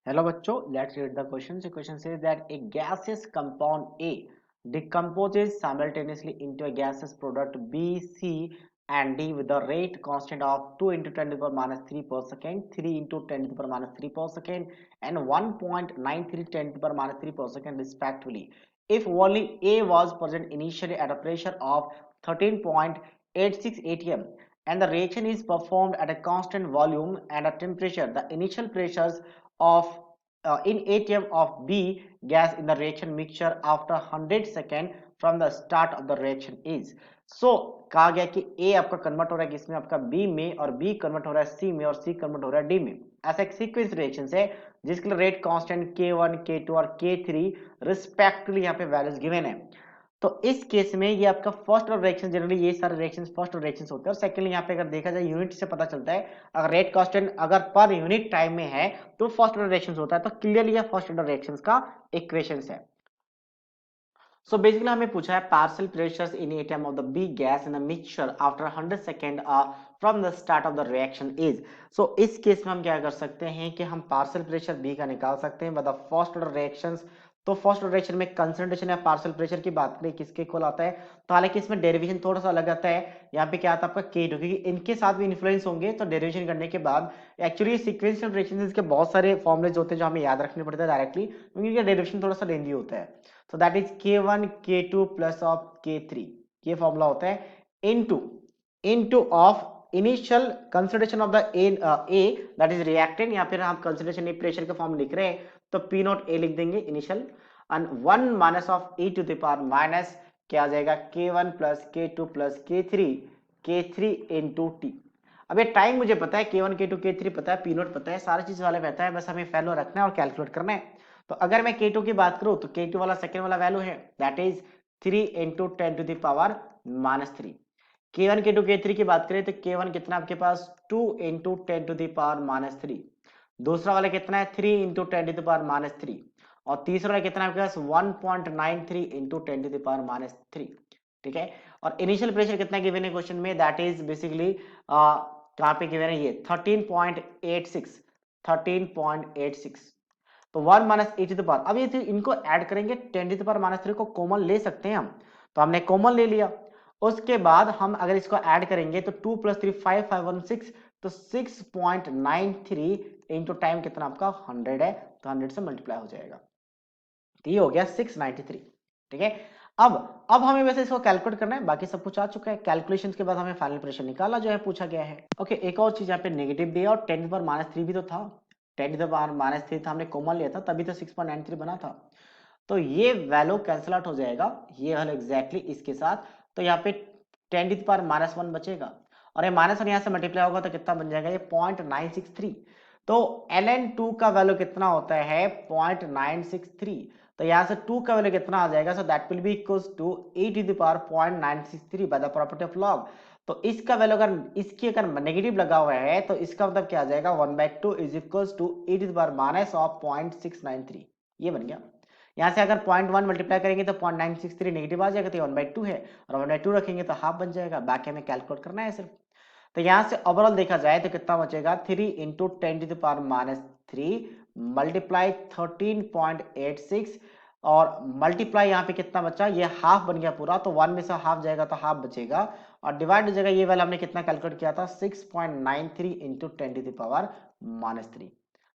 Hello bachcho, let's read the question. The question says that a gaseous compound A decomposes simultaneously into a gaseous product B, C and D with the rate constant of 2 into 10 to the power minus 3 per second, 3 into 10 to the power minus 3 per second and 1.93 10 to the power minus 3 per second respectively. If only A was present initially at a pressure of 13.86 atm and the reaction is performed at a constant volume and a temperature, the initial pressures of in atm of B gas in the reaction mixture after 100 second from the start of the reaction is कहा गया कि A आपका convert हो रहा है किसमें आपका B में और B कन्वर्ट हो रहा है C में और C कन्वर्ट हो रहा है D में। ऐसा एक सीक्वेंस रिएक्शन है जिसके लिए रेट कांस्टेंट K1 K2 और K3 रिस्पेक्टिवली यहाँ पे वैल्यूज गिवन है। तो इस केस में ये आपका फर्स्ट ऑर्डर रिएक्शन, जनरली ये सारे रिएक्शंस फर्स्ट ऑर्डर रिएक्शंस होते हैं और सेकंडली यहाँ पे अगर देखा जाए यूनिट से पता चलता है अगर रेट कांस्टेंट अगर पर यूनिट टाइम में है तो फर्स्ट ऑर्डर रिएक्शंस होता है। तो क्लियरली ये फर्स्ट ऑर्डर रिएक्शंस का इक्वेशंस है। So basically हमें पूछा है partial pressures in atom of the B gas in a mixture after 100 second from the start of the reaction is। So इस केस में हम क्या कर सकते हैं कि हम partial pressure B का निकाल सकते हैं मतलब first order reactions। तो फर्स्ट ऑर्डर रिएक्शन में कंसंट्रेशन या पार्शियल प्रेशर की बात करें किसके इक्वल आता है, तो हालांकि इसमें डेरिवेशन थोड़ा सा अलग आता है। यहाँ पे क्या आता है आपका K2 क्योंकि इनके साथ भी इन्फ्लुएंस होंगे तो डेरिवेशन करने के बाद एक्चुअली सीक्वेंशियल रिएक्शंस के बहुत सारे फॉर्मुलेज होते हैं जो हमें याद रखने पड़ते हैं डायरेक्टली क्योंकि डेरिवेशन थोड़ा सा लेंदी होता है। So that is K1 K2 plus of K3 ये फॉर्मूला होता है into of initial concentration of the A that is reactant या फिर हम concentration प्रेशर का फॉर्म लिख रहे हैं तो P नॉट A लिख देंगे initial and 1 minus of E to the power minus क्या आ जाएगा K1 plus K2 plus K3 into T। अब ये टाइम मुझे पता है K1 K2 K3 पता है P नॉट पता है सारी चीज वाले पता है बस हमें फैलो रखना है और कैलकुलेट करना है। तो अगर मैं K2 की बात करूं तो K2 वाला सेकंड वाला वैल्यू है that is 3 into 10 to the power minus 3। K1 K2 K3 की बात करें तो K1 कितना आपके पास 2 into 10 to the power minus 3, दूसरा वाला कितना है 3 into 10 to the power minus 3 और तीसरा वाला कितना आपके पास 1.93 into 10 to the power minus 3। ठीक है, और इनिशियल प्रेशर कितना गिवन है क्वेश्चन में दैट इज बेसिकली कहां पे गिवन है ये 13.86 तो 1 minus A to the power. अब ये इनको ऐड करेंगे 10 टू द पावर माइनस 3 को कॉमन ले सकते हैं हम, तो हमने कॉमन ले लिया। उसके बाद हम अगर इसको ऐड करेंगे तो 2 प्लस 3 5 5 1 6 तो 6.93 इंटू टाइम कितना आपका 100 है तो 100 से मल्टीप्लाई हो जाएगा तो ये हो गया 693। ठीक है, अब हमें वैसे इसको कैलकुलेट करना है, बाकी सब कुछ आ चुका है। कैलकुलेशंस के बाद हमें फाइनल प्रेशर निकाला जो है पूछा गया है। ओके, एक और चीज यहाँ पे नेगेटिव दिया और 10 पर -3 भी तो था, 10 पर -3 था हमने कॉमन लिया था तभी तो 6.93 बना था। तो ये वैल्यू कैंसिल आउट हो जाएगा ये वाला एग्जैक्टली इसके साथ, तो यहाँ पे 10 पर -1 बचेगा और ये -1 यहाँ से मल्टीप्लाई होगा तो कितना बन जाएगा ये 0.963। तो ln2 का वैल्यू कितना होता है 0.963, तो यहाँ से 2 का वैल्यू कितना आ जाएगा so that will be equals to e to the power 0.963 by the property of log. तो इसका वैल्यू अगर इसकी अगर नेगेटिव लगा हुआ है तो इसका मतलब क्या आ जाएगा 1/2 is equals to e to the power minus of 0.693। ये बन गया। यहाँ से अगर 0.1 मल्टीप्लाई करेंगे तो 0.963 नेगेटिव आ जाएगा तो 1/2 है और 1/2 रखेंगे तो हाफ बन जाएगा, बाकी हमें कैलकुलेट करना है सिर्फ। तो यहाँ से ओवरऑल देखा जाए तो कितना बचेगा 3 into 10 to the power -3 multiply 13.86 और मल्टीप्लाई यहाँ पे कितना बचा ये हाफ बन गया पूरा, तो 1 में से हाफ जाएगा तो हाफ बचेगा और डिवाइड हो जाएगा ये वाला हमने कितना कैलकुलेट किया था 6.93 इंटू 10 टू द पावर -3,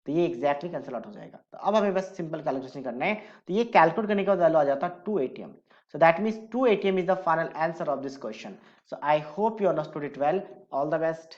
तो ये एग्जैक्टली कैंसिल आउट हो जाएगा। तो अब हमें बस सिंपल कैलकुलेशन करना है, तो ये कैलकुलेट करने के बाद वैल्यू आ जाता है 2 atm। So that means 2 atm is the final answer of this question. So I hope you understood it well. All the best.